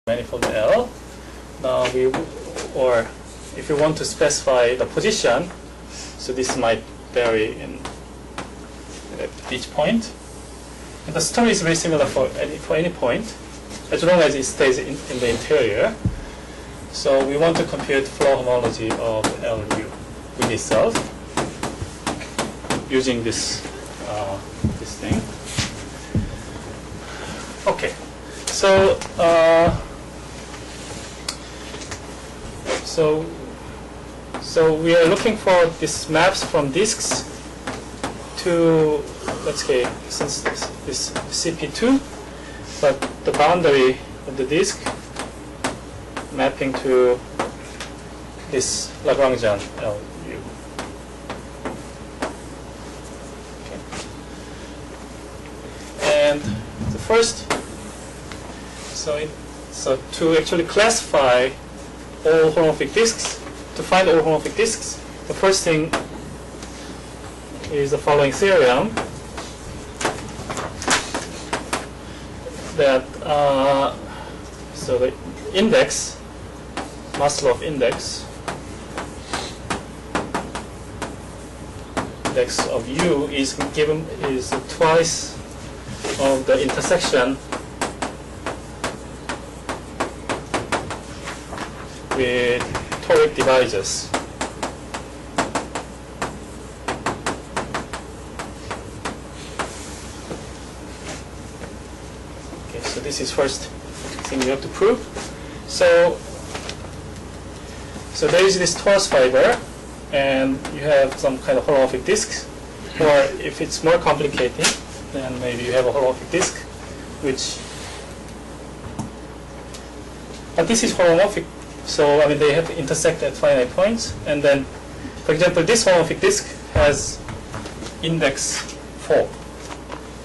manifold L. Now or if you want to specify the position, so this might vary at each point. And the story is very similar for any point, as long as it stays in the interior. So we want to compute flow homology of LU with itself using this thing. Okay, so so we are looking for these maps from disks to, let's say, since this CP2, but the boundary of the disk mapping to this Lagrangian LU. Okay. And the first, so to actually classify all homomorphic disks, to find all homomorphic disks, the first thing is the following theorem that so the index, Maslov index of U is twice of the intersection with toric divisors. Okay, so this is first thing you have to prove. So there is this torus fiber, and you have some kind of holomorphic disk, or if it's more complicated, then maybe you have a holomorphic disk, but this is holomorphic, so I mean they have to intersect at finite points, and then, for example, this holomorphic disk has index 4.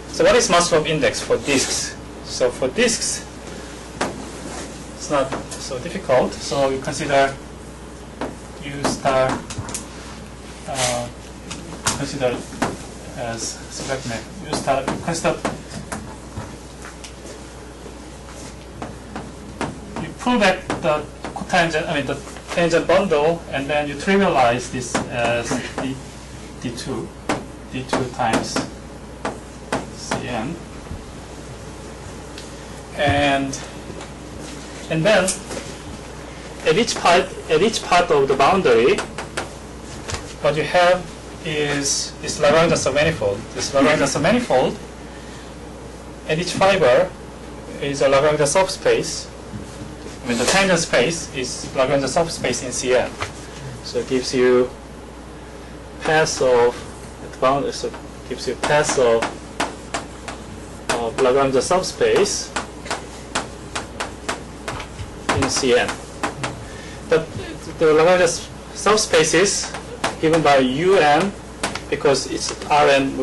So what is Maslov index for disks? So for disks, it's not so difficult. So you consider U star consider as select map. U star consider you pull back the cotangent, I mean the tangent bundle, and then you trivialize this as D2 times Cn, and then at each part of the boundary, what you have is this Lagrangian submanifold. This Lagrangian submanifold, at each fiber is a Lagrangian subspace. I mean, the tangent space is Lagrangian subspace in Cn. So it gives you paths of at the boundary. So it gives you paths of Lagrangian subspace in Cn. But the Lagrangian subspace is given by Un, because it's Rn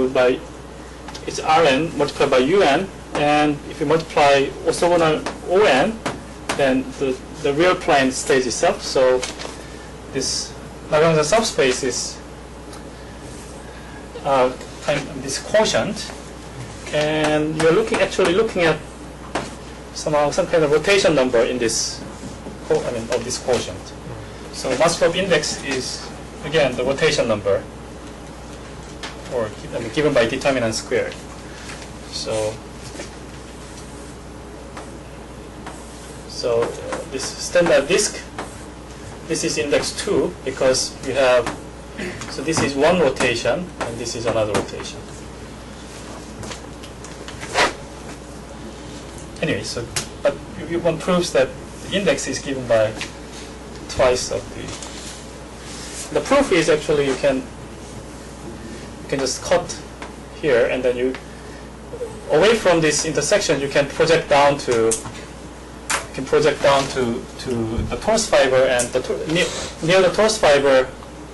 multiplied by Un, and if you multiply orthogonal On, then the real plane stays itself. So this Lagrangian subspace is this quotient, and you're actually looking at some kind of rotation number in this of this quotient. So Maslov index is again the rotation number, or given by determinant squared. So this standard disk, this is index 2, because you have, so this is one rotation and this is another rotation. Anyway, so but one proves that the index is given by twice of the proof is actually you can just cut here, and then you away from this intersection you can project down to the torus fiber, and near the torus fiber,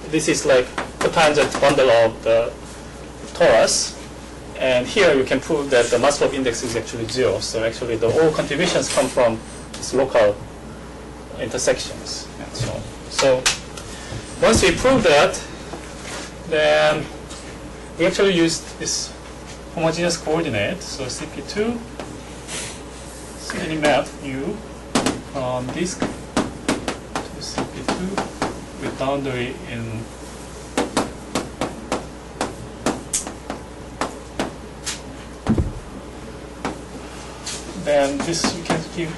this is like the tangent bundle of the torus, and here you can prove that the Maslov index is actually 0. So actually all contributions come from these local intersections and so on. So once we prove that, then we actually use this homogeneous coordinate. So CP2 map U from disk to CP2 with boundary in then this you can give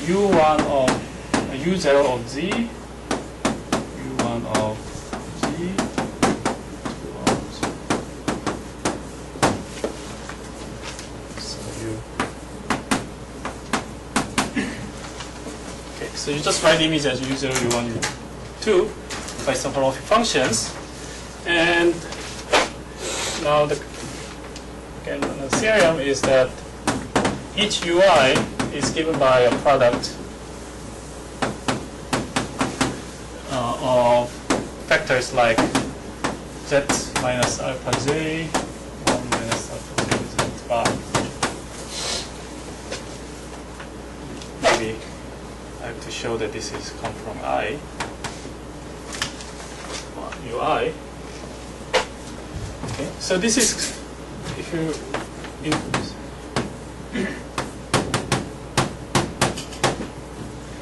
U1 of U0 of Z, U1 of Z, so okay, so you just write the image as U0, U1, U2 by some holomorphic functions, and now the theorem is that each UI is given by a product of factors like z minus alpha j, 1 minus alpha j, z bar. Maybe I have to show that this is come from I, UI. Okay, so this is, if you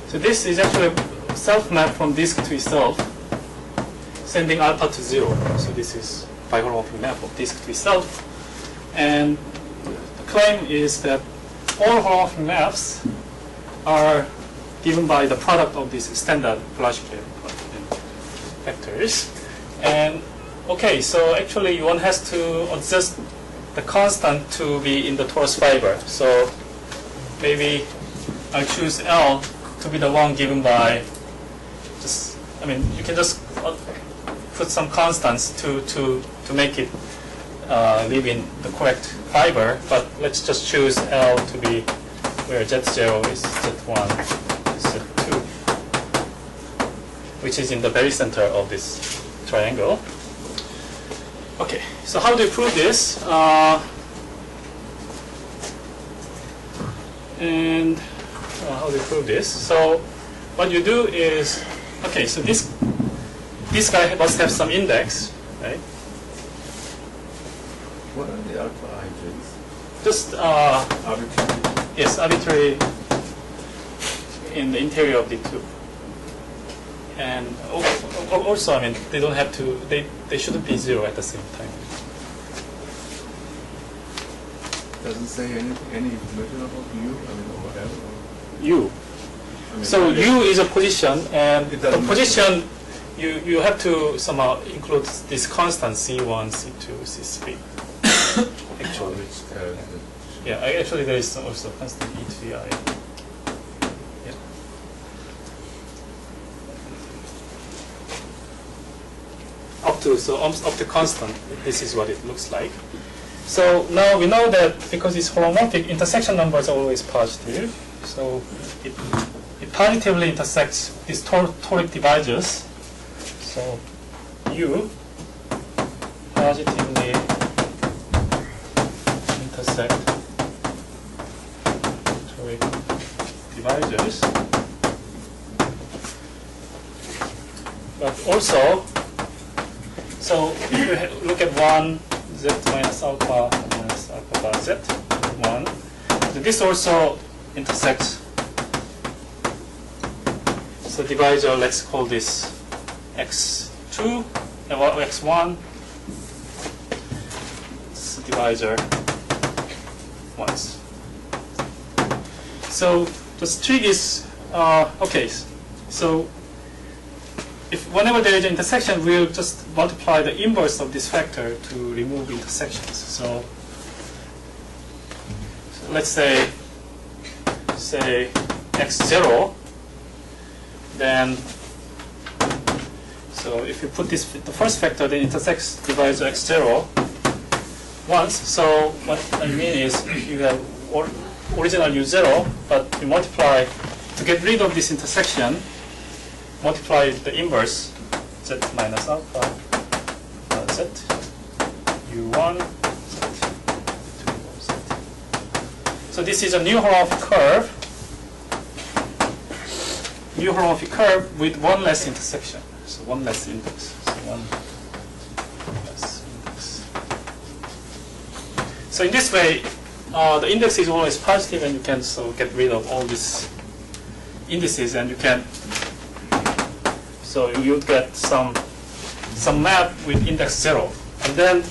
so this is actually self-map from disk to itself, sending alpha to 0. So this is biholomorphic map of disk to itself. And the claim is that all holomorphic maps are given by the product of these standard Topology vectors. And okay, so actually one has to adjust the constant to be in the torus fiber. So maybe I choose L to be the one given by just, I mean, you can just put some constants to make it live in the correct fiber, but let's just choose L to be where Z0 is Z1, Z2, which is in the very center of this triangle. Okay, so how do you prove this? And how do you prove this? So what you do is, okay, so this guy must have some index, right? What are the alpha ij's? Just Arbitrary? yes, arbitrary in the interior of the two. And also, I mean, they don't have to, they shouldn't be 0 at the same time. Doesn't say any measure about U, I mean, or whatever. U. I mean, So U is a position, and It the doesn't position, you have to somehow include this constant C1, C2, C3. Actually. which tells that Yeah, actually there is also constant E to the I. Yeah. Up to constant, this is what it looks like. So now we know that because it's holomorphic, intersection numbers are always positive. So it positively intersects these toric divisors. So U positively intersect toric divisors. But also, so if you look at 1 z minus alpha bar z 1, this also intersects. So divisor, let's call this x2 or x1. It's divisor once. So the trig is okay. So if whenever there is an intersection, we'll just multiply the inverse of this factor to remove intersections. So let's say x0, then so if you put this the first factor, then intersects divisor x0 once. So what I mean is you have original u0, but you multiply to get rid of this intersection. Multiply the inverse z minus alpha z u1 z 2 z. So this is a new holomorphic curve. New holomorphic curve with one less intersection. So one less index. So one less index. So in this way, the index is always positive, and you can so get rid of all this indices, and you can. So you get some map with index 0, and then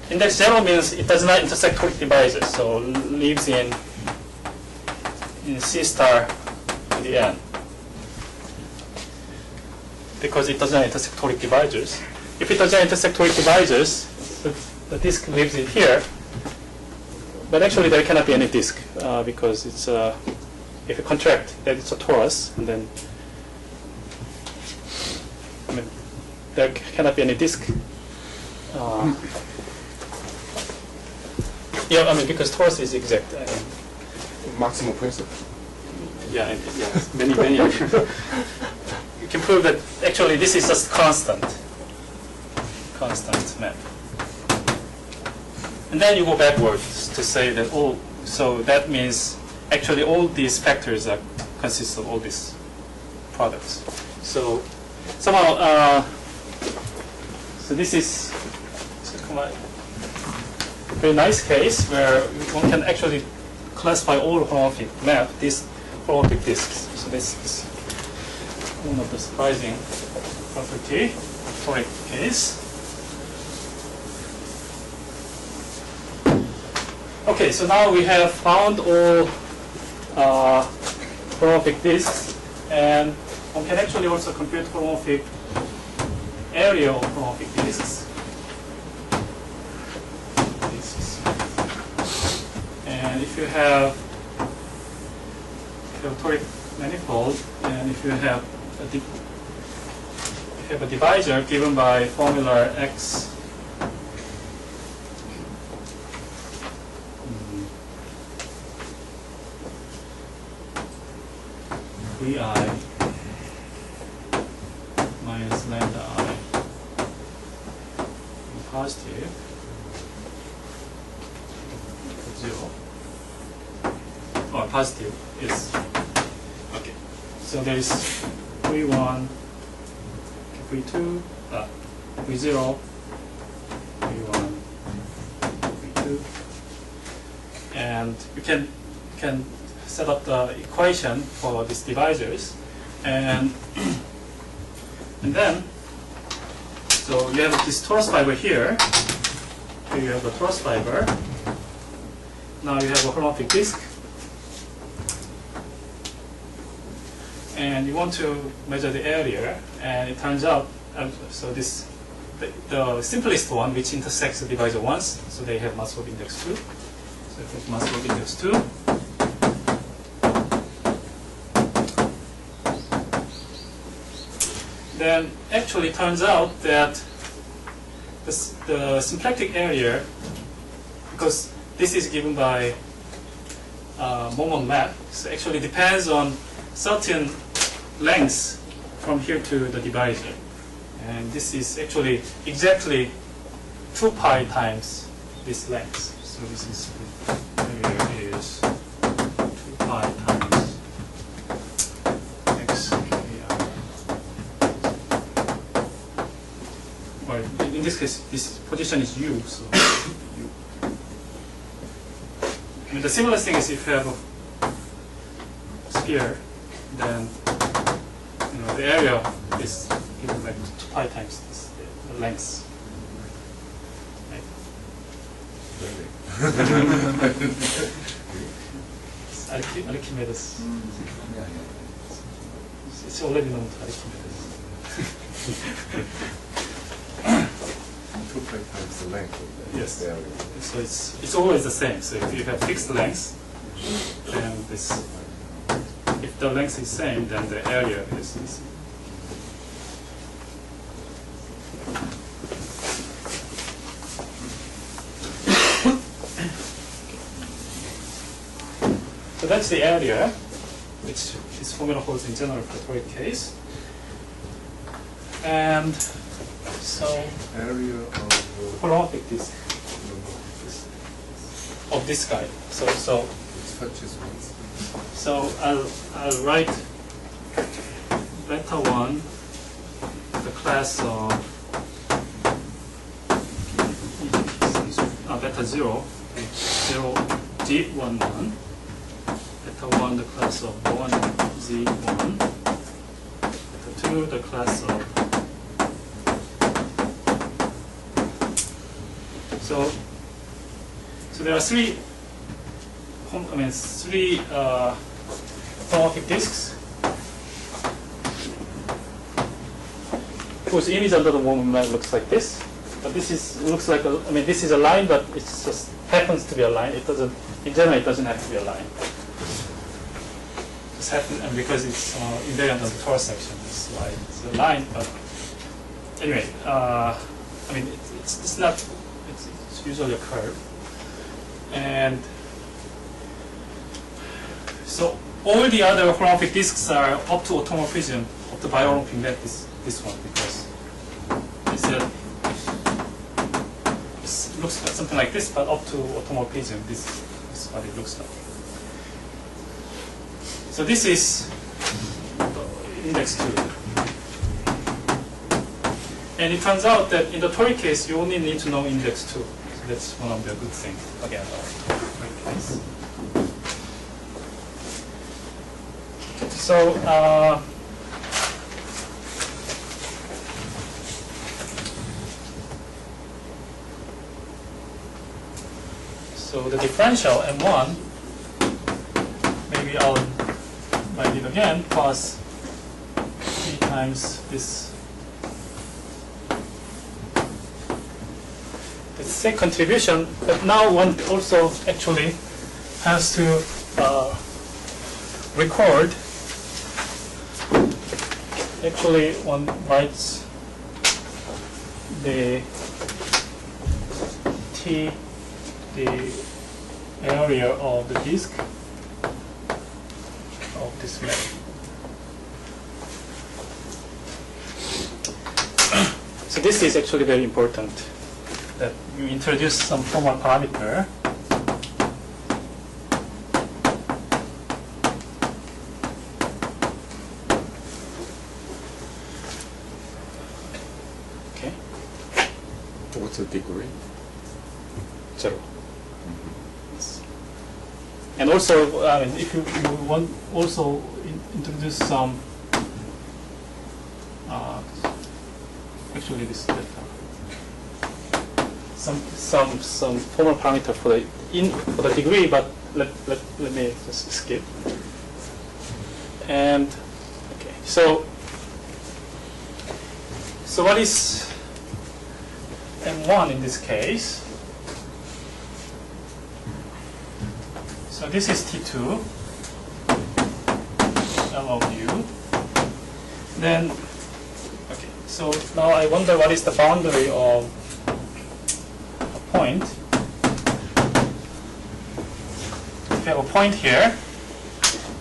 index 0 means it does not intersect toric divisors, so lives in C star to the n, because it does not intersect toric divisors. If it does not intersect toric divisors, the disk lives in here, but actually there cannot be any disk because it's if you contract that it's a torus, and then there cannot be any disk. Yeah, because torus is exact. Maximum principle. Yeah, many. You can prove that actually this is just constant map. And then you go backwards to say that, oh, so that means actually all these factors consist of all these products. So somehow, so this is a very nice case where one can actually classify all holomorphic map, these holomorphic disks. So this is one of the surprising property of Toric case. Okay, so now we have found all holomorphic disks, and one can actually also compute holomorphic area of holomorphic disks. And if you have a toric manifold, and if you have a divisor given by formula x vi minus lambda I positive 0 or positive is okay. So there is v1, v2, v0, v1, v2, and you can set up the equation for these divisors, and then so you have this torus fiber here. Here you have the torus fiber. Now you have a holomorphic disk, and you want to measure the area, and it turns out so this the simplest one, which intersects the divisor once, so they have mass of index 2. So if it's mass of index 2, then actually turns out that the symplectic area, because this is given by moment map, so actually depends on certain lengths from here to the divisor. And this is actually exactly 2 pi times this length. So this is area is 2 pi times x. Or in this case, this position is u. So u. I mean, the simplest thing is if you have a sphere, then the area is given like 2 pi times this, the length. Right? Archimedes. It's already known to Archimedes. 2 pi times the length of the Yes. area. So it's always the same. So if you have fixed length, then this. If the length is same, then the area is same. So that's the area, which this formula holds in general for the Toric case. And so Area of holomorphic disk of this guy. So such as once. So I'll write beta 1, the class of beta 0, 0 G11, beta 1, the class of 1, Z1, beta 2, the class of. So there are three homomorphic disks whose image under the moment looks like this. But this looks like this is a line, but it just happens to be a line. It doesn't, in general, it doesn't have to be a line. Just happen, and because it's invariant on the Toric section, it's a line. But anyway, it's not. It's usually a curve, and so all the other holomorphic disks are up to automorphism of the biholomorphic net. This one, because it looks like something like this, but up to automorphism, this is what it looks like. So this is index 2. And it turns out that in the Toric case, you only need to know index 2. So that's one of the good things, again, about Toric case. So the differential M1, maybe I'll write it again, plus 3 times this. The same contribution, but now one also actually has to record. Actually, one writes the area of the disk of this map. So this is actually very important, that you introduce some formal parameter. Okay. What's the degree? 0. And also, if you want also introduce some, actually this data, some formal parameter for the degree, but let me just skip. And okay, so what is M1 in this case? So this is T2, L of U. Then, okay, so now I wonder what is the boundary of a point. If you have a point here,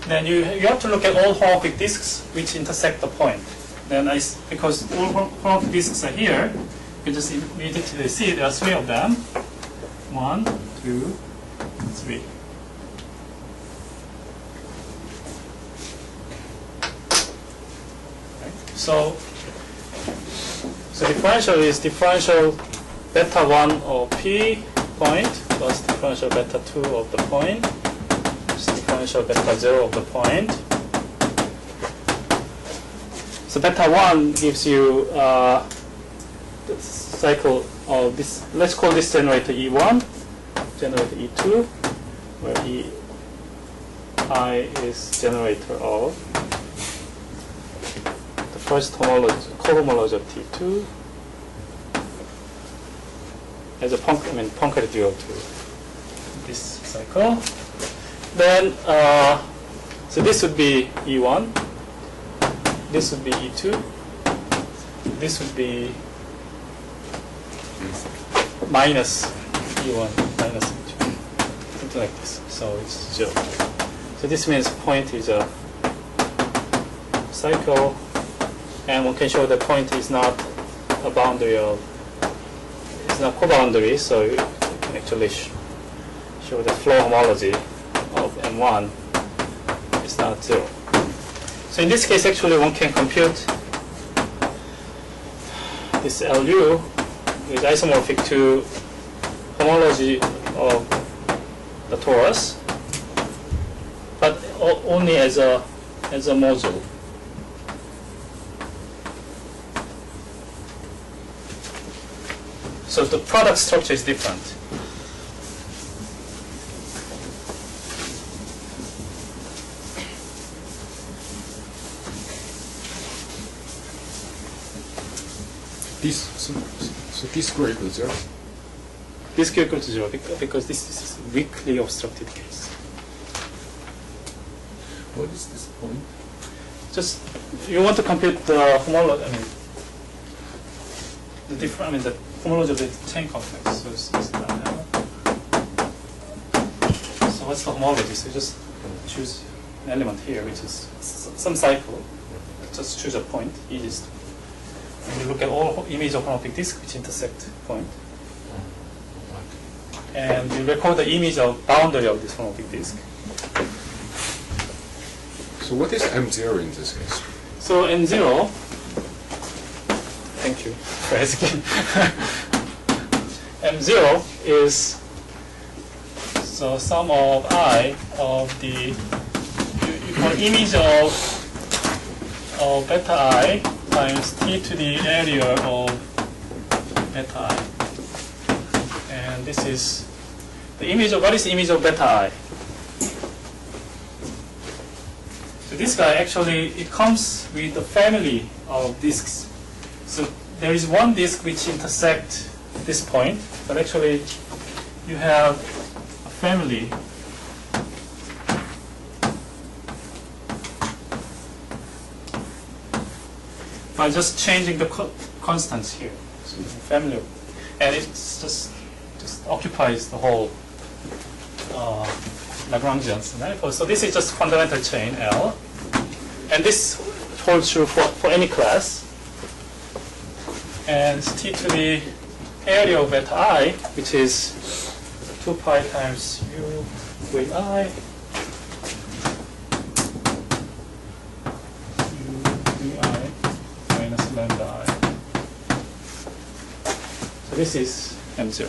then you have to look at all holomorphic disks which intersect the point. Then because all holomorphic disks are here, you just immediately see there are 3 of them. 1, 2, 3. So differential is differential beta 1 of P point plus differential beta 2 of the point plus differential beta 0 of the point. So beta 1 gives you the cycle of this. Let's call this generator E1, generator E2, where I is generator of first cohomology of T2 as a Poincare dual to this cycle. Then, so this would be E1, this would be E2, this would be minus E1, minus E2, something like this. So it's 0. So this means point is a cycle. And one can show the point is not a boundary of, it's not co-boundary, so you can actually show the flow homology of M1 is not 0. So in this case, actually, one can compute this LU is isomorphic to homology of the torus, but only as a as a module. So the product structure is different. So this square equals 0? This is equal to 0 because this is weakly obstructed case. What is this point? Just you want to compute the homology. I mean, the different. I mean, the homology of the chain complex. So, so what's the homology? So just choose an element here, which is some cycle. Just choose a point, easiest. And you look at all image of homomorphic disk which intersect point. And you record the image of boundary of this homomorphic disk. So what is M0 in this case? So M0, thank you for asking. M0 is so sum of I of the you call image of beta I times t to the area of beta I. And this is the image of, what is the image of beta I? So this guy actually, it comes with a family of disks. So there is one disk which intersects this point, but actually you have a family by just changing the constants here. So the family of, and it's just occupies the whole lagrangians manifold. So this is just fundamental chain L, and this holds true for any class. And t to the area of beta I, which is 2 pi times u with I, u with I minus lambda I. So this is M0.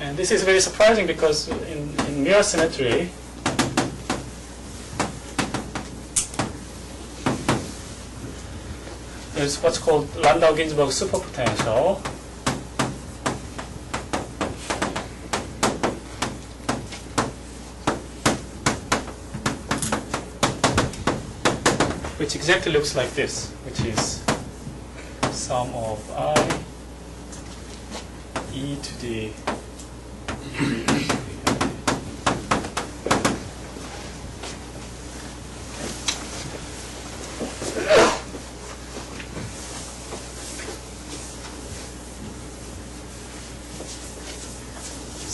And this is very surprising because in mirror symmetry, there's what's called Landau-Ginzburg superpotential. Which exactly looks like this, which is sum of I e to the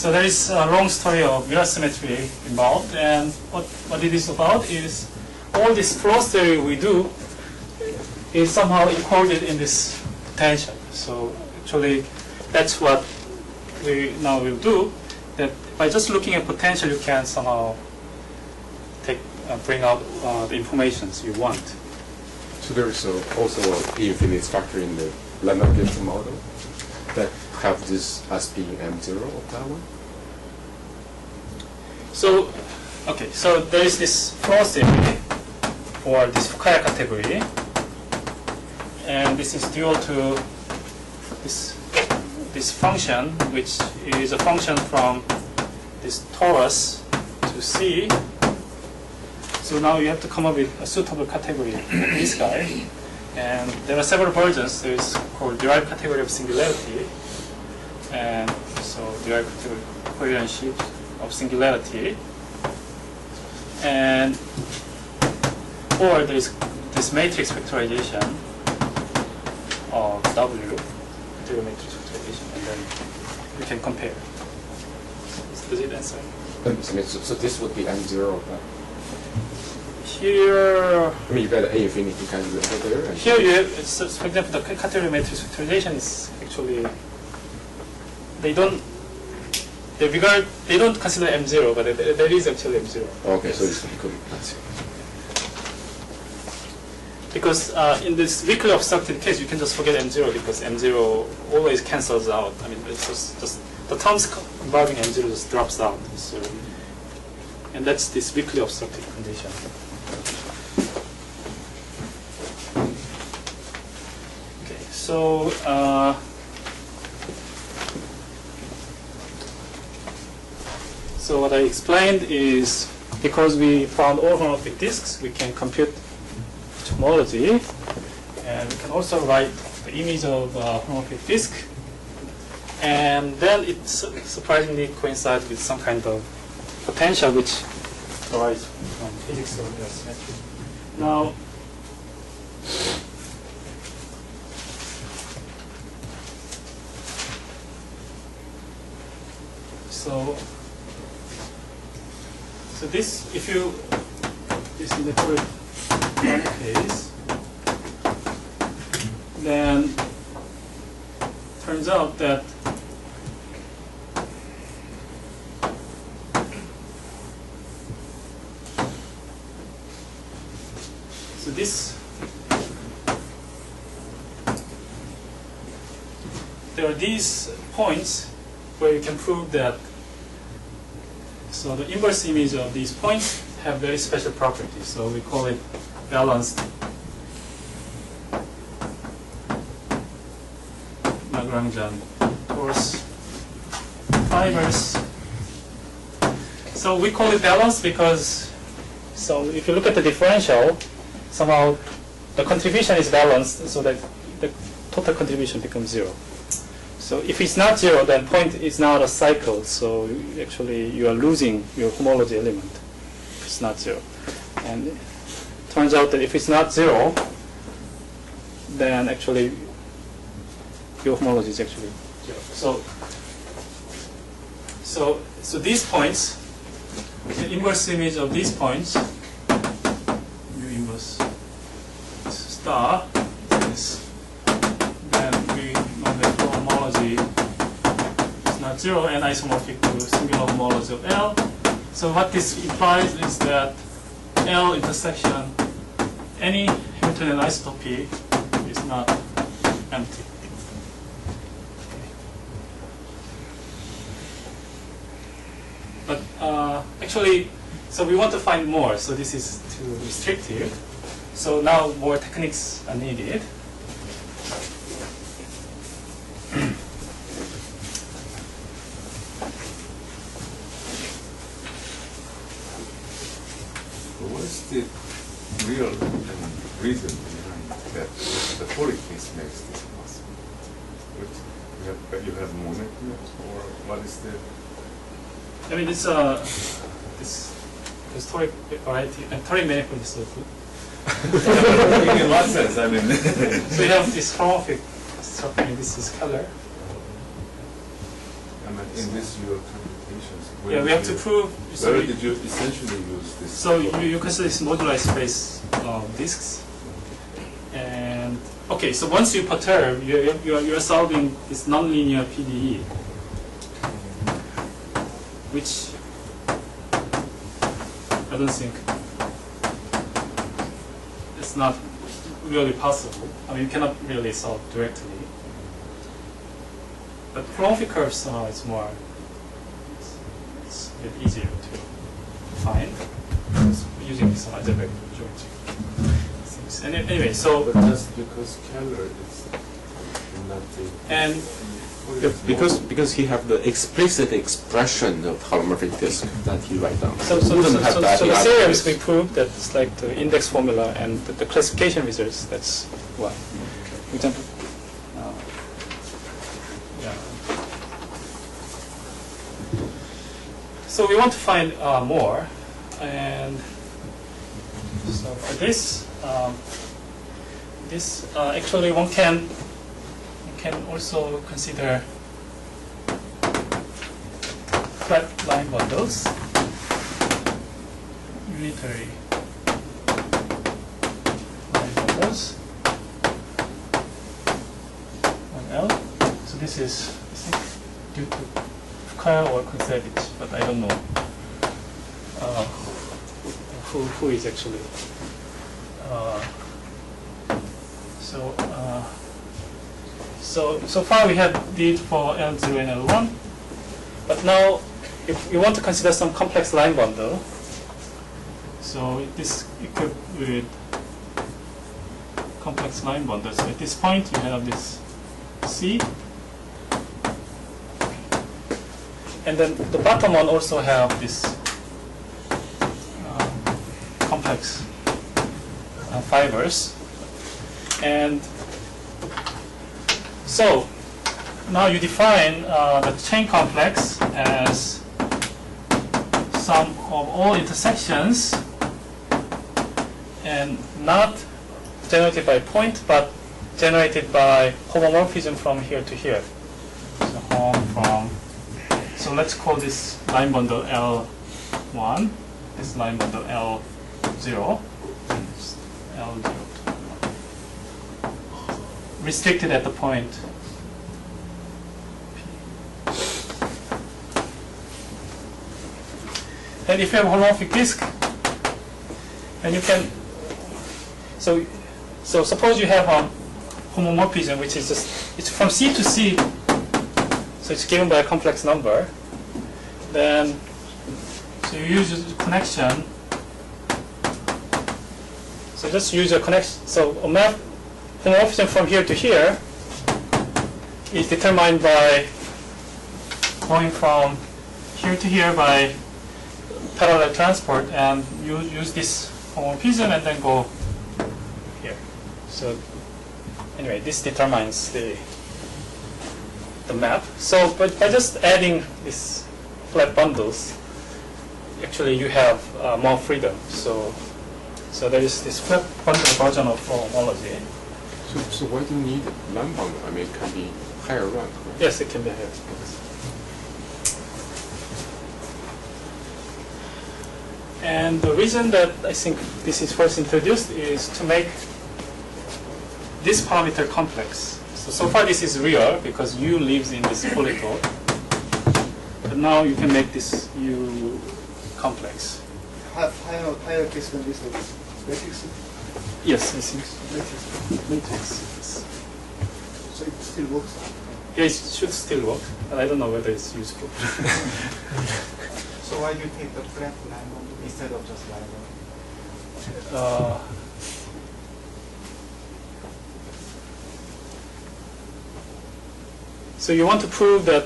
So there is a long story of mirror symmetry involved, and what it is about is all this flow theory we do is somehow encoded in this potential. So actually, that's what we now will do. That by just looking at potential, you can somehow bring out the informations you want. So there is also an infinite structure in the Landau-Ginzburg model that have this as being M0 of that one? So, okay, so there is this flow theory for this Fukaya category, and this is dual to this function, which is a function from this torus to C. So now you have to come up with a suitable category for this guy. And there are several versions. There is called derived category of singularity, and so derived category coherency of singularity. And or there is this matrix factorization of W, category matrix factorization, and then we can compare. Does it answer? So this would be M0 of that? Here, I mean, you got A infinity kind of over there. And here you have, so for example, the category matrix factorization is actually, they don't consider M0, but there is actually M0. Okay, yes. So it's good. Because in this weakly obstructed case, you can just forget M0 because M0 always cancels out. I mean, it's just the terms involving M0 just drops out. So And that's this weakly obstructive condition. Okay, so so what I explained is because we found all homomorphic disks, we can compute homology, and we can also write the image of homomorphic disk, and then it surprisingly coincides with some kind of potential which arises from physics of the symmetry. Now, so this, if you, this is the Toric case, then turns out that so this, there are these points where you can prove that, so the inverse image of these points have very special properties. So we call it balanced lagrangian torus fibers. So we call it balanced because, so if you look at the differential, somehow the contribution is balanced so that the total contribution becomes 0. So if it's not 0, then point is not a cycle. So actually you are losing your homology element if it's not 0. And it turns out that if it's not 0, then actually your homology is actually 0. So these points, the inverse image of these points, mu inverse star is, then we know that the homology is not 0 and isomorphic to singular homology of L. So what this implies is that L intersection any Hamiltonian isotopy is not empty. But actually, so we want to find more, so this is too restrictive. So now more techniques are needed. What is the real reason behind that the Toric case makes this possible? You have molecules, or what is the? I mean, this Toric variety and Toric manifold is so good. In what sense? I mean, So you have this homomorphic structure, and this is color. I mean, in this your computations. Yeah, we have to prove. So Where did you essentially use this? So you consider this moduli space disks, and okay. So once you perturb, you are solving this nonlinear PDE, which I don't think it's not really possible. I mean, you cannot really solve directly. But homomorphic curves somehow it's more. It's a bit easier to find using this algebraic geometry. And anyway, so But that's because Keller is not the. and Yeah, because he have the explicit expression of holomorphic disk that he write down. so He doesn't have that the in other theorems case. we proved that it's like the index formula and the classification results. That's why. For example, yeah. So we want to find more, and so for this, actually one can also consider flat line bundles, unitary line bundles on L. So this is, I think, due to Kyle or Kontsevich, but I don't know who is actually. So far we have did for L0 and L1, but now if you want to consider some complex line bundle, So this equipped with complex line bundles. So at this point, you have this C, and then the bottom one also have this complex fibers. And so now you define the chain complex as sum of all intersections, and not generated by point, but generated by homomorphism from here to here. So home from. So let's call this line bundle L1. This line bundle L0. L0. Restricted at the point P. And if you have a holomorphic disk, and you can. So suppose you have a homomorphism, which is just, it's from C to C, so it's given by a complex number. Then, so you use a connection. So just use a connection. So a map homomorphism from here to here is determined by going from here to here by parallel transport, and you use this homomorphism and then go here. So anyway, this determines the map. So but by just adding these flat bundles, actually you have more freedom. So there is this flat bundle version of homology. So why do you need line bundle? I mean, it can be higher rank, right? Yes, it can be higher. And the reason that I think this is first introduced is to make this parameter complex. So far this is real because U lives in this polytope. But now you can make this U complex. Higher case than this matrix? Yes, I think Matrix. matrix. So it still works? Yeah, it should still work, but I don't know whether it's useful. So why do you take the flat line bundle instead of just line bundle? So you want to prove that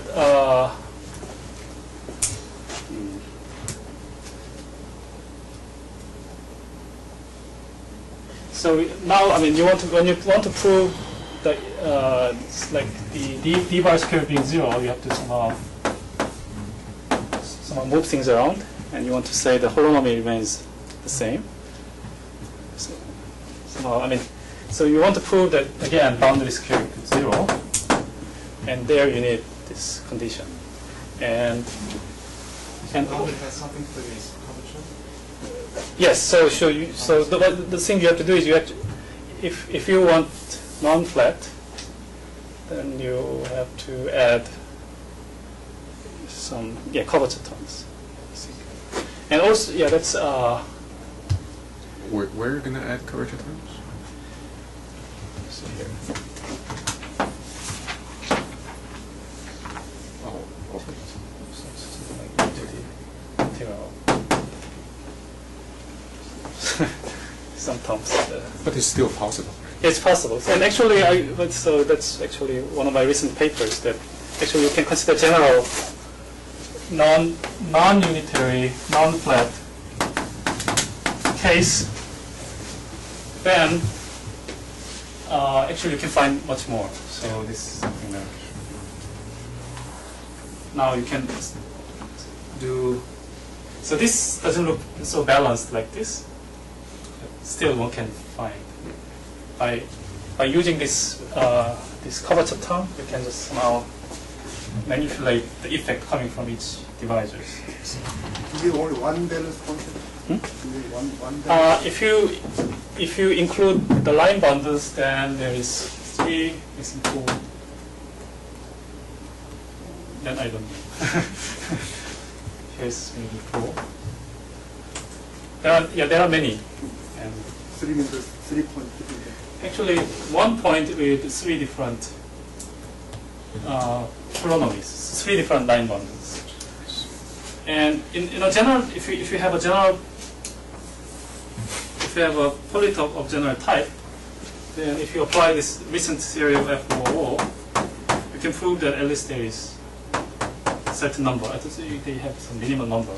so now, I mean, when you want to prove that like the d bar square being 0, you have to somehow move things around, and you want to say the holonomy remains the same. So somehow, I mean, so you want to prove that again boundary square equals 0, and there you need this condition, and boundary has something to do with curvature? yes. So the thing you have to do is you have to, if you want non-flat, then you have to add some curvature terms. And also, that's Where are you gonna add curvature terms? so here. Oh, okay. Some terms. But it's still possible. It's possible. And actually, so that's actually one of my recent papers that actually you can consider general non-unitary, non-flat case. Then actually you can find much more. So this is something that now you can do. So this doesn't look so balanced like this. Still, one can find by using this this curvature term, you can just somehow manipulate the effect coming from each divisors. Is it only one balance concept? Is it one balance? If you include the line bundles, then there is 3 is included. Then I don't know. Here's maybe 4. There are many. And 3 means 3 points. actually, 1 point with 3 different holonomies, 3 different line bundles. And in a general, if you have a general to have a polytope of general type, then if you apply this recent theory of F00, you can prove that at least there is a certain number. I think they have some minimum number.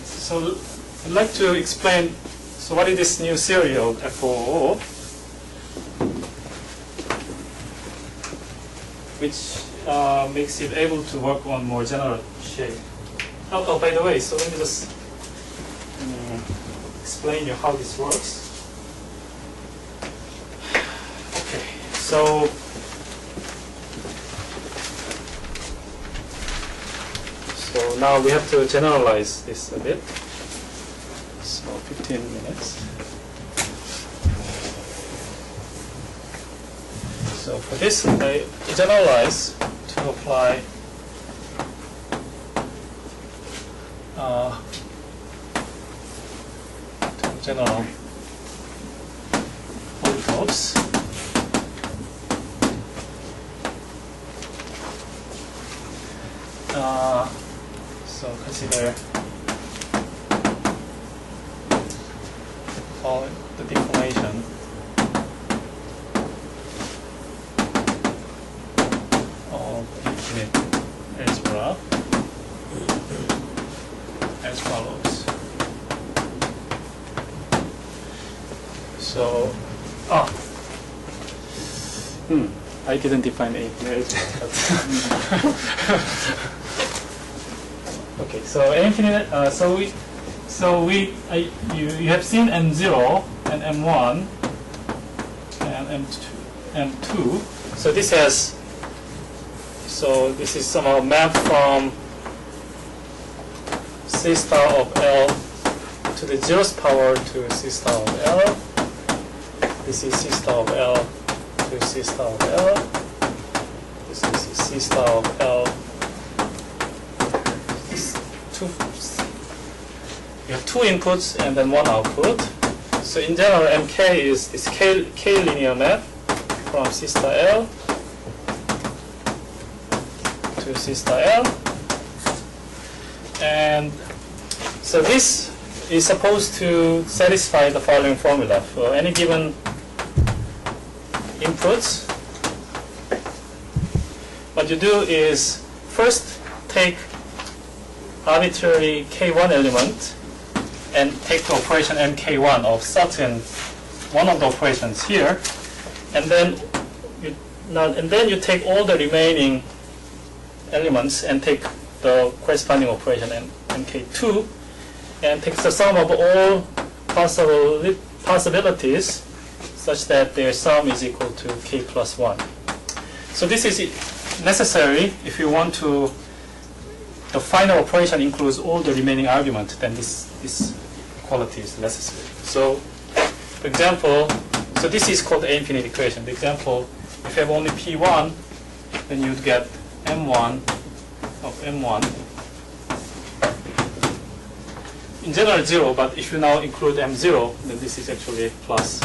So I'd like to explain, so what is this new theory of F00, which makes it able to work on more general shape. Oh, by the way, so let me just explain you how this works. Okay, so now we have to generalize this a bit. So 15 minutes. So for this, I generalize to apply to general polytopes. So consider the deformation of infinite algebra as follows. So, I didn't define infinite algebra. Okay, so infinite. You have seen M0 and M1 and M2. So this is somehow mapped from C star of L to the 0th power to C star of L. This is C star of L to C star of L. This is C star of L. You have two inputs and then one output. So in general, MK is this K linear map from C star L to C star L. And so this is supposed to satisfy the following formula. For any given inputs, what you do is first take arbitrary K1 element and take the operation MK1 of certain one of the operations here, and then you take all the remaining elements and take the corresponding operation MK2 and take the sum of all possibilities such that their sum is equal to K plus 1. So this is necessary if you want to. The final operation includes all the remaining arguments, then this quality is necessary. So, for example, so this is called the infinite equation. For example, if you have only P1, then you'd get M1 of M1. In general, 0, but if you now include M0, then this is actually plus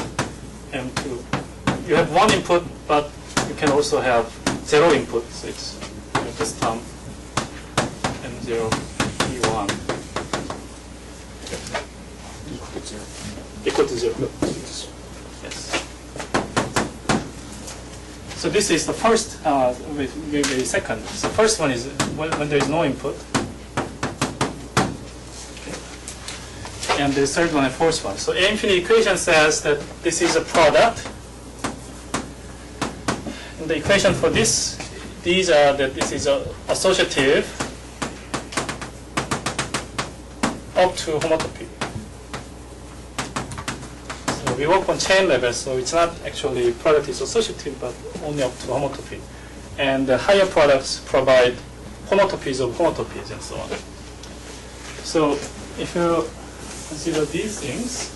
M2. You have one input, but you can also have 0 input, so it's this term. M0 P1 equal to 0. Yes. So this is the first, maybe second. So first one is when there is no input. Okay. And the third one and fourth one. So A infinite equation says that this is a product. And the equation for these are that this is associative up to homotopy. So we work on chain level, so it's not actually product is associative, but only up to homotopy. And the higher products provide homotopies of homotopies and so on. So if you consider these things,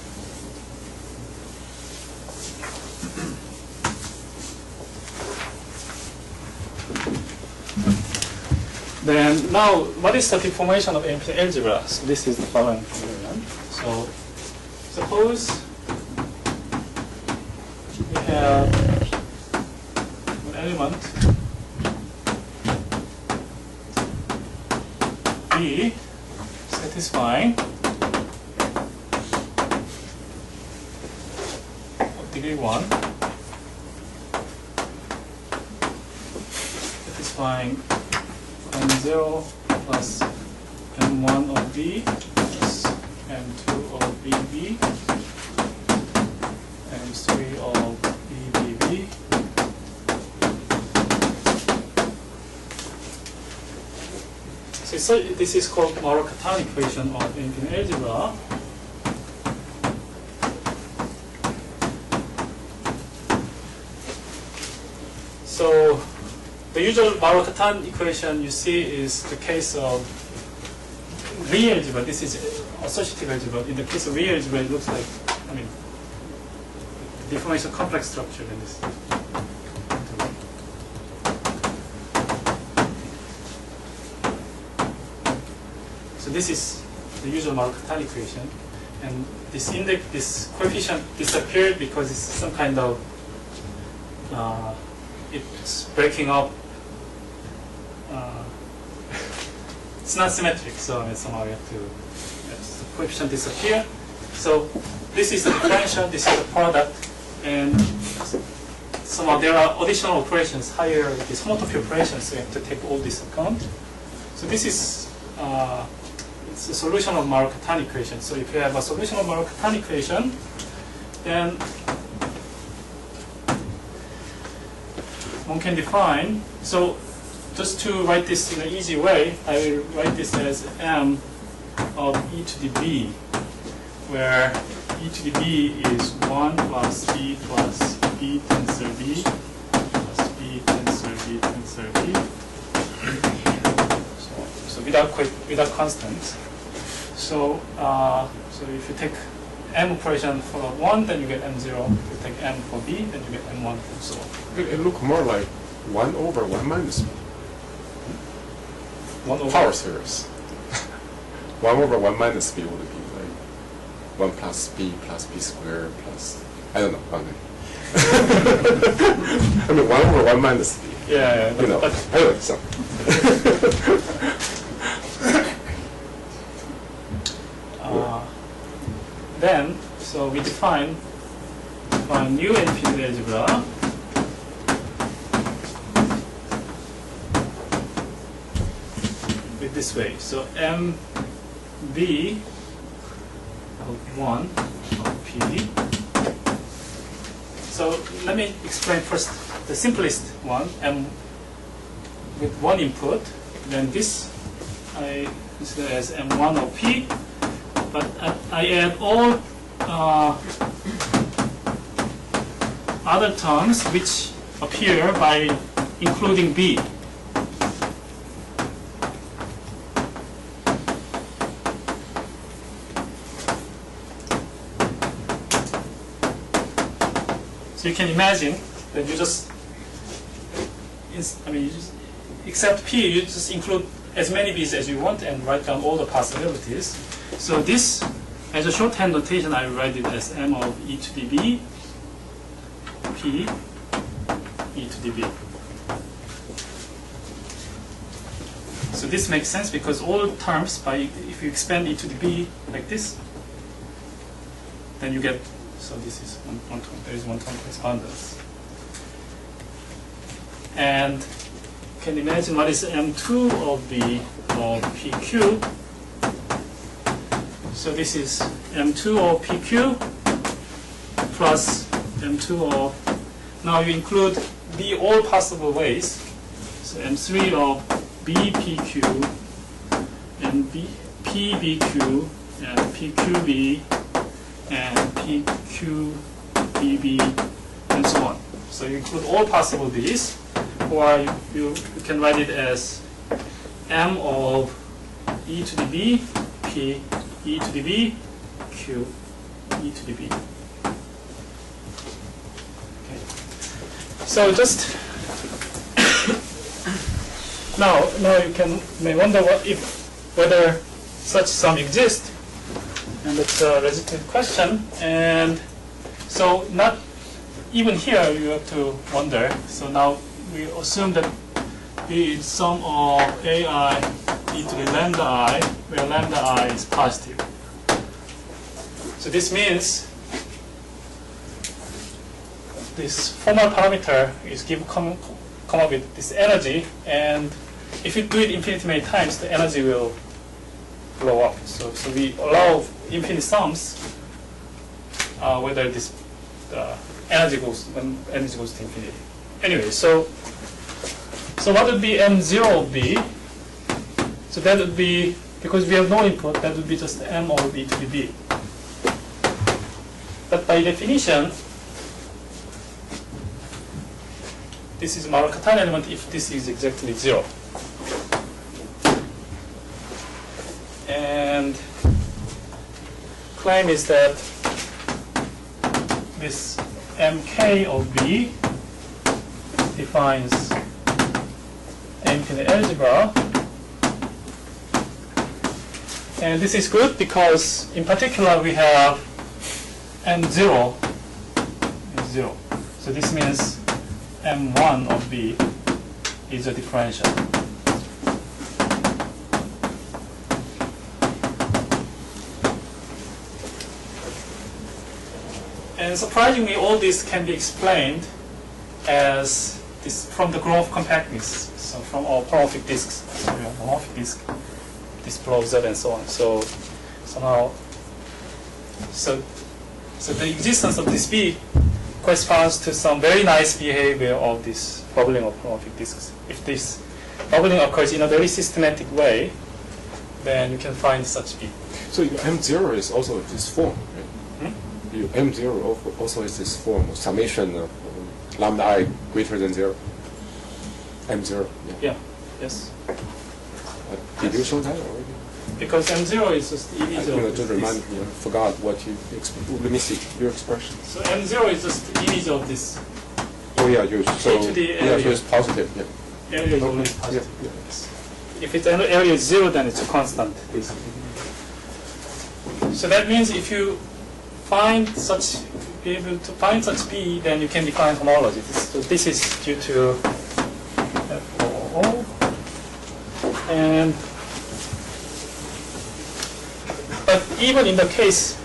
then now, what is the deformation of infinite algebra? So this is the following formula. So suppose we have an element B satisfying of degree 1, satisfying M0 plus M1 of B plus M2 of BB, M3 of BBB, so this is called Markov-Tan equation of infinite algebra. So the usual Markov-Tan equation you see is the case of real algebra. This is associative algebra. In the case of real algebra, it looks like, I mean, deformation complex structure in this. So this is the usual Markov-Tan equation, and this index, this coefficient disappeared because it's some kind of it's breaking up. It's not symmetric, so somehow we have to the coefficient disappear. So this is the differential, this is the product, and somehow there are additional operations, higher these homotopy operations, so you have to take all this account. So this is it's a solution of Markov-Tan equation. So if you have a solution of Markov-Tan equation, then one can define. So just to write this in an easy way, I will write this as M of e to the b, where e to the b is 1 plus b tensor b plus b tensor b tensor b. So without constants. So so if you take M operation for 1, then you get M0. If you take M for B, then you get M1 and so on. It look more like 1 over 1 minus b. 1 over Power series. 1 over 1 minus b would be like 1 plus b squared plus, I don't know, okay. I mean 1 over 1 minus b. Yeah, You know, anyway, so. Then, so we define new infinite algebra with this way. So MB of 1 of P. So let me explain first the simplest one, M with one input. Then this I consider as M1 of P. But I add all other terms which appear by including B. So you can imagine that you just, you just except P, you just include as many B's as you want and write down all the possibilities. So this, as a shorthand notation, I write it as M of e to the b, P, e to the b. So this makes sense because all terms, if you expand e to the b like this, then you get, so this is one term, there is one term correspondence. And you can imagine what is M2 of B of PQ. So this is M2 of PQ plus M2 of, now you include B all possible ways. So M3 of BPQ and PBQ and PQB and PQBB and so on. So you include all possible B's, or you can write it as M of e to the B, P, e to the b, q, e to the b. Okay. So just now you may wonder whether such sum exists, and it's a legitimate question. And so not even here you have to wonder. So now we assume that B is sum of AI e to the lambda I, where lambda I is positive. So this means this formal parameter is come up with this energy, and if you do it infinity many times, the energy will blow up. So we allow infinite sums whether this energy goes when energy goes to infinity. Anyway, so what would be m0 of b? So that would be, because we have no input, that would be just m over b to the b. But by definition, this is Markov-Katan element if this is exactly 0. And claim is that this mk of b defines infinite algebra. And this is good because in particular we have m0 is 0. So this means m1 of b is a differential. And surprisingly, all this can be explained as this from the growth compactness. So from our polymorphic disks, so we have polymorphic disk, this blows up and so on. So somehow, so the existence of this B corresponds to some very nice behavior of this bubbling of polymorphic disks. If this bubbling occurs in a very systematic way, then you can find such B. So your M0 is also this form, right? Your M0 also is this form of summation of lambda I greater than 0. M0. Yeah. Yes. Did you show that already? Because M0 is just the image of just remind me, I forgot what you let me see your expression. So M0 is just the image of this. Oh yeah, so to the yeah, area. so it's positive. Yeah. Area is Okay. always positive. Yeah, yeah. If its area is 0, then it's a constant, basically. So that means if you be able to find such B, then you can define homology. So this is due to FOO. And but even in the case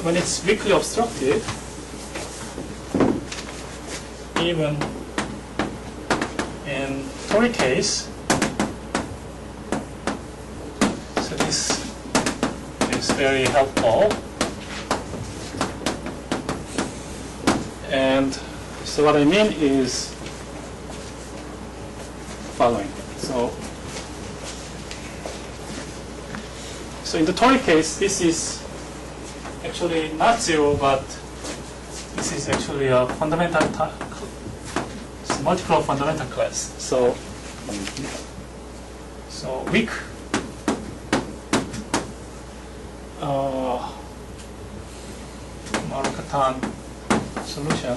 when it's weakly obstructed, even in Toric case, so this is very helpful. And so what I mean is following. So in the Toric case, this is actually not 0, but this is actually a fundamental it's a multiple fundamental class. So weak Markov-Katan solution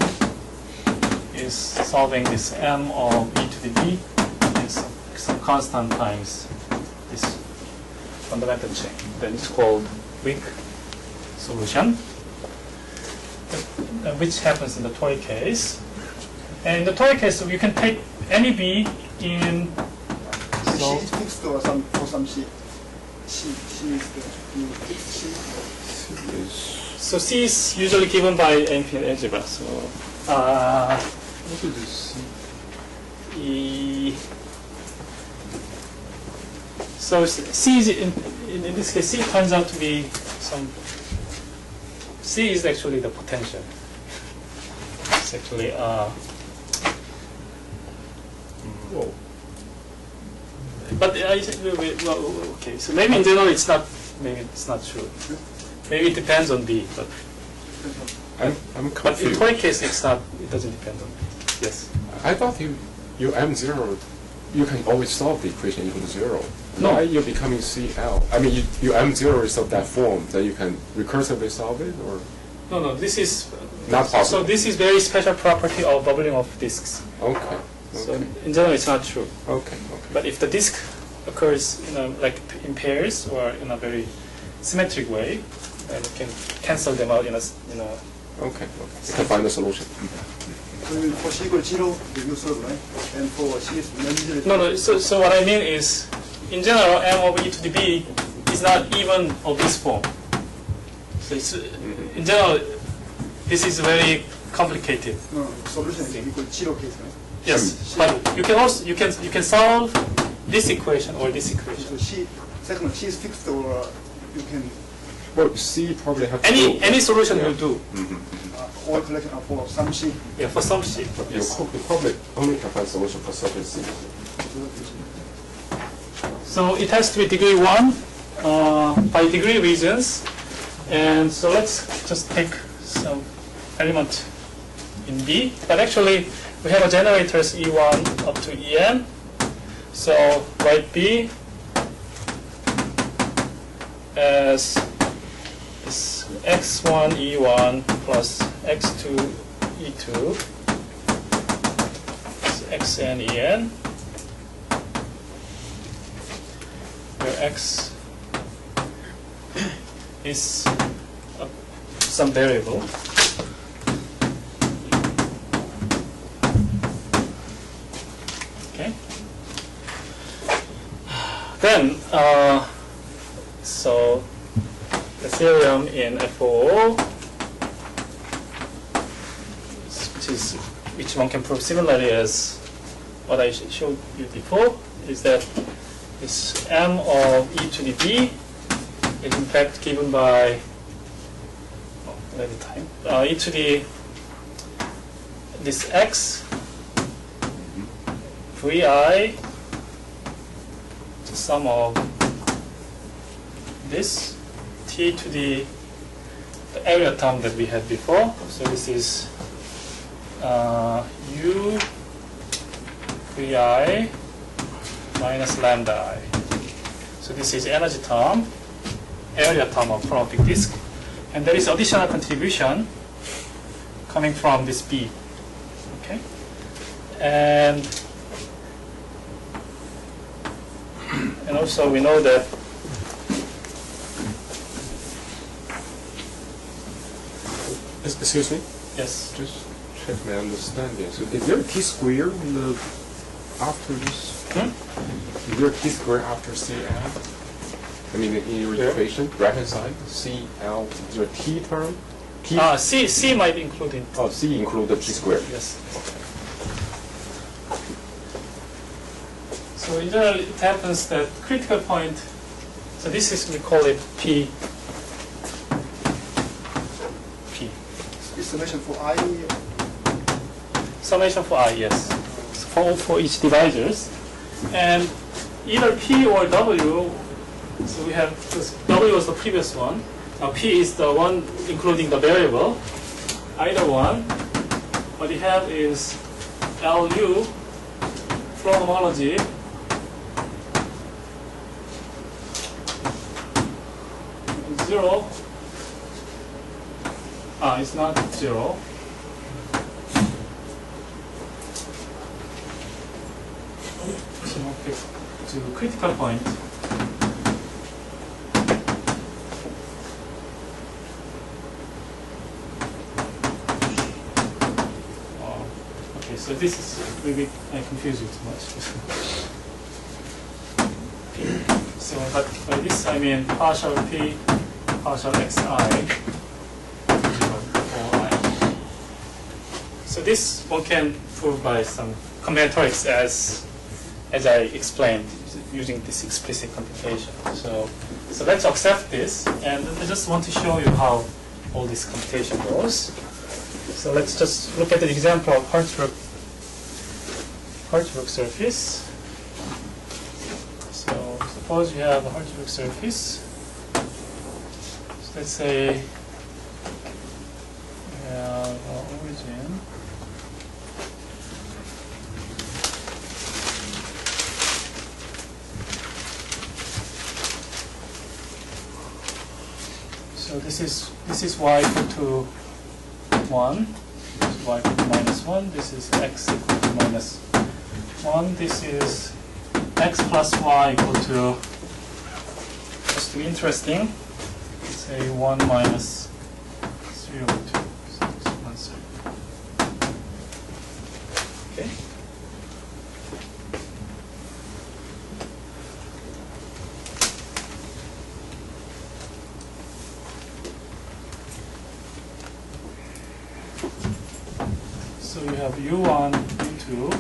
is solving this m of e to the b is some constant times this fundamental chain. Then it's called weak solution, which happens in the Toric case. And in the Toric case, you can take any b in. C is fixed or some C. C is the fixed C. So C is usually given by infinite algebra. So What is this? So C is in this case, C turns out to be C is actually the potential. It's actually Whoa. but okay. So maybe in general it's not. Maybe it's not true. Maybe it depends on B, but I'm but in confused. Toric case it's not. It doesn't depend on B. Yes. I thought your M0, you can always solve the equation equal to 0. No. Why you're becoming CL? I mean, your M0 is of that form that you can recursively solve it, or No. This is not so. possible? This is very special property of bubbling of disks. Okay. So Okay. in general, it's not true. Okay. But if the disk occurs like in pairs or in a very symmetric way, then you can cancel them out in a Okay. You can find the solution. For C equals 0, you solve, right? And for C is non-zero. No. So what I mean is, in general, m of e to the b is not even of this form. So it's, in general, this is very complicated. No, solution is equal 0 case, right? Yes, but you can also you can solve this equation or this equation. So C is fixed, or you can Well, C probably have to Any solution Yeah. will do. all collection are for some C. Yeah, for some C. You probably only can find solution for surface C. So it has to be degree 1 by degree regions. And so let's just take some element in B. But actually, we have a generators E1 up to En. So write B as this x1 E1 plus x2 E2 is xn En, where x is some variable. Okay. Then, so the theorem in FOO, which one can prove similarly as what I showed you before, is that this m of e to the b is in fact given by e to the this x vi, the sum of this t to the area term that we had before. So this is u vi minus lambda I. So this is energy term, area term of parametric disk, and there is additional contribution coming from this B. Okay, and also we know that Excuse me? yes. Just check my understanding. So is there a t square in the after this? Is there a t square after CL? I mean, in your equation, right hand side, CL, is there a t term? T? C might include it. Oh, C include the t square. Yes. So in general, it happens that critical point. So this is, we call it P. Is summation for I. Summation for I, yes. For each divisors. And either P or W, so we have, this W was the previous one. Now P is the one including the variable. Either one. What you have is LU, flow homology, zero. It's not zero. So okay, to critical point. Okay, so this is maybe I confuse you too much. Okay. So, but by this I mean partial P, partial Xi. So this one can prove by some combinatorics as I explained using this explicit computation. So let's accept this, and I just want to show you how all this computation goes. So let's just look at the example of Hartsburg surface. So suppose you have a Hartsburg surface. So let's say we have our origin. So this is y equal to 1, this is y equal to minus 1, this is x equal to minus 1, this is x plus y equal to, just to be interesting, say 1 minus 3 over 2. So this is 1 0. u1, u2.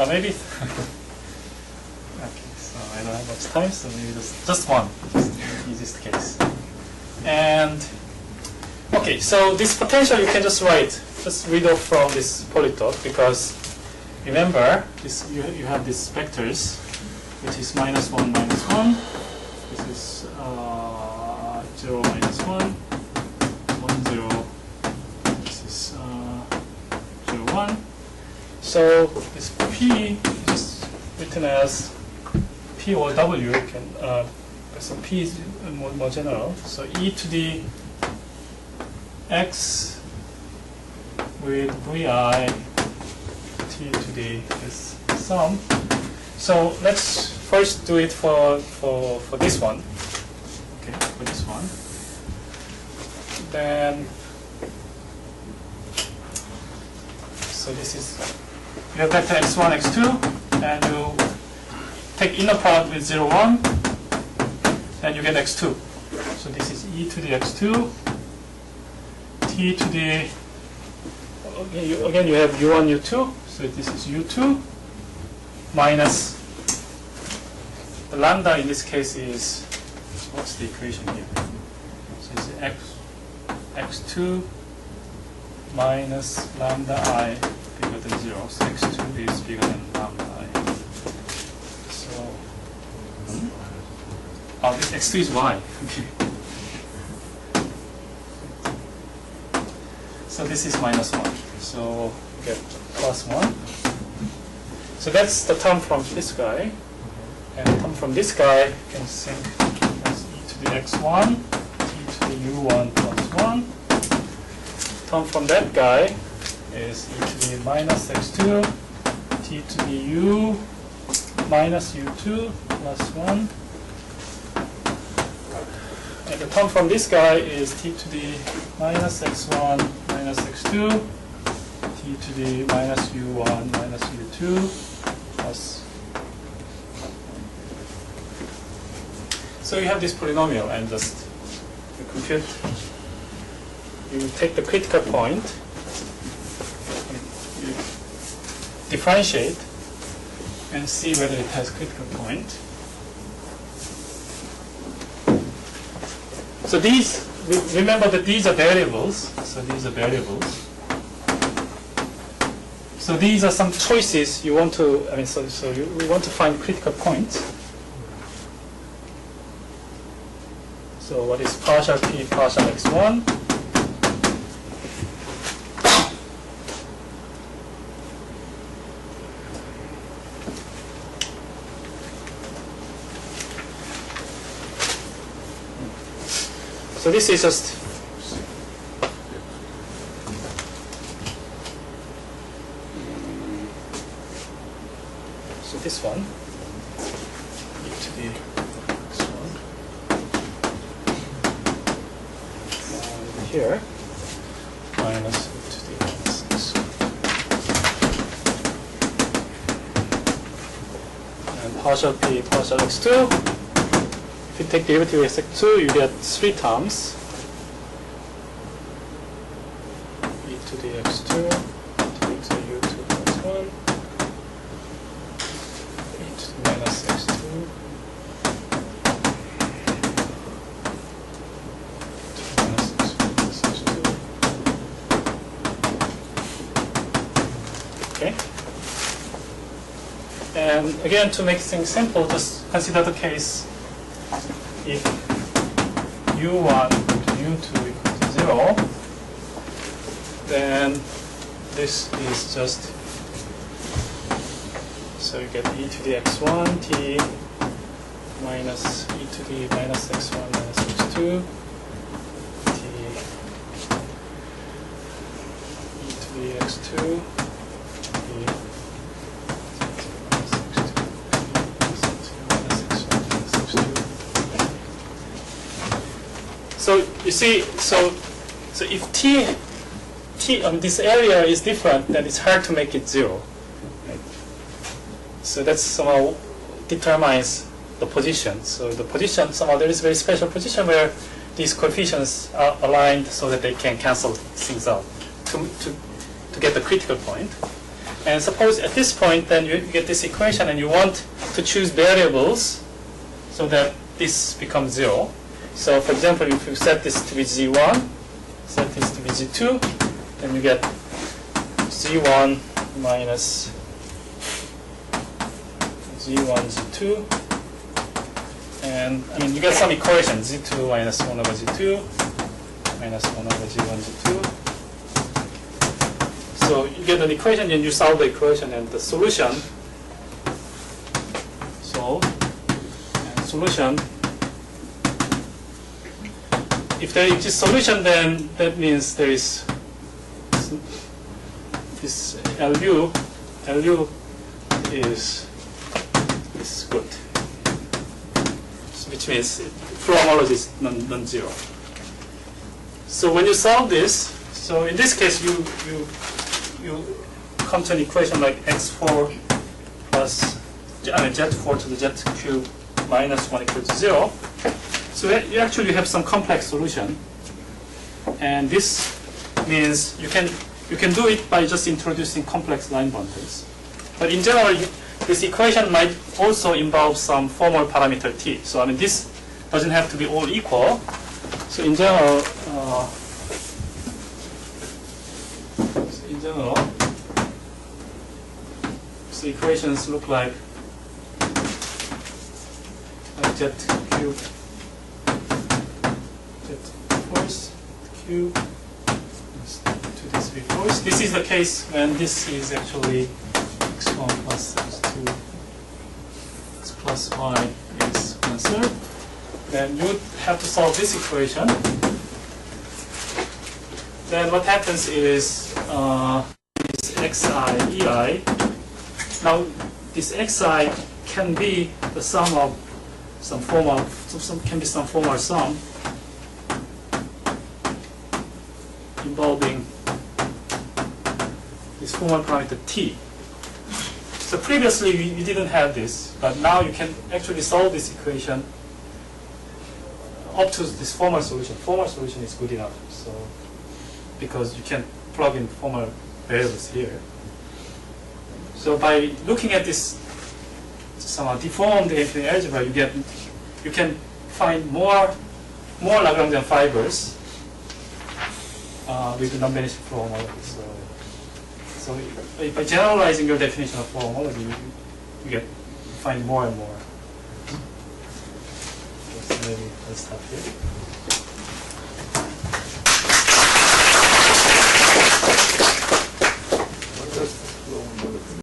Maybe. Okay, so I don't have much time, so maybe just one, just the easiest case. And okay, so this potential you can just write, just read off from this polytope, because remember this you have these vectors, which is -1, -1. This is 0, -1, 1, 0. This is 0, 1. So this P is written as P or W. Can so P is more general. So e to the x with vi t to the this sum. So let's first do it for this one. Okay, for this one. Then so this is you have vector x1, x2, and you take inner product with 0, 1, and you get x2. So this is e to the x2, t to the, again you have u1, u2, so this is u2, minus, the lambda in this case is, what's the equation here? So it's x2 minus lambda I bigger than 0, so x2 is bigger than lambda I. So, oh, this x2 is y. Okay. So this is -1. So get +1. So that's the term from this guy. And the term from this guy you can think as e to the x1, t to the u1 plus 1. Term from that guy is e to the minus x2, t to the u minus u2 plus 1. And the term from this guy is t to the minus x1 minus x2, t to the minus u1 minus u2 plus. So you have this polynomial, and just you compute. You take the critical point, you differentiate, and see whether it has critical point. So these, remember that these are variables. So these are variables. So these are some choices you want to. We want to find critical points. So what is partial p partial x1? So this is just so this one e to the x1 and here minus e to the x1 and partial p partial x2. If you take derivative of x2, you get 3 terms. E to the x2, t to the u2 plus 1, e to the minus x2, to the minus x1 plus x2. Okay? And again, to make things simple, just consider the case if u1 to u2 equals to 0, then this is just, so you get e to the x1 t minus e to the minus x1 minus x2 t e to the x2 t So you see, so if this area is different, then it's hard to make it 0. Right? So that somehow determines the position. So the position, somehow there is a very special position where these coefficients are aligned so that they can cancel things out to get the critical point. And suppose at this point, then you get this equation and you want to choose variables so that this becomes 0. So for example, if you set this to be z1, set this to be z2, then you get z1 minus z1, z2. And I mean, you get some equation, z2 minus 1 over z2 minus 1 over z1, z2. So you get an equation and you solve the equation, and the solution, solution, if there is a solution, then that means there is this LU is good, which means flow homology is non-zero. So when you solve this, so in this case you come to an equation like x4 plus, z4 to the z cube minus 1 equal to 0. So you actually have some complex solution, and this means you can do it by just introducing complex line boundaries. But in general, this equation might also involve some formal parameter t. So I mean, this doesn't have to be all equal. So in general, so equations look like z cube, z force cube, 2d3 force. This is the case when this is actually x1 plus x2, x plus y is 1/3. Then you would have to solve this equation. Then what happens is this xi, ei. Now this xi can be the sum of some formal, can be some formal sum involving this formal parameter t. So previously we didn't have this, but now you can actually solve this equation up to this formal solution. Formal solution is good enough, so because you can plug in formal variables here. So by looking at this somehow deformed infinite algebra, you can find more Lagrangian fibers with the non-vanishing flow homology. So by generalizing your definition of flow homology, you find more and more. So maybe let's stop here.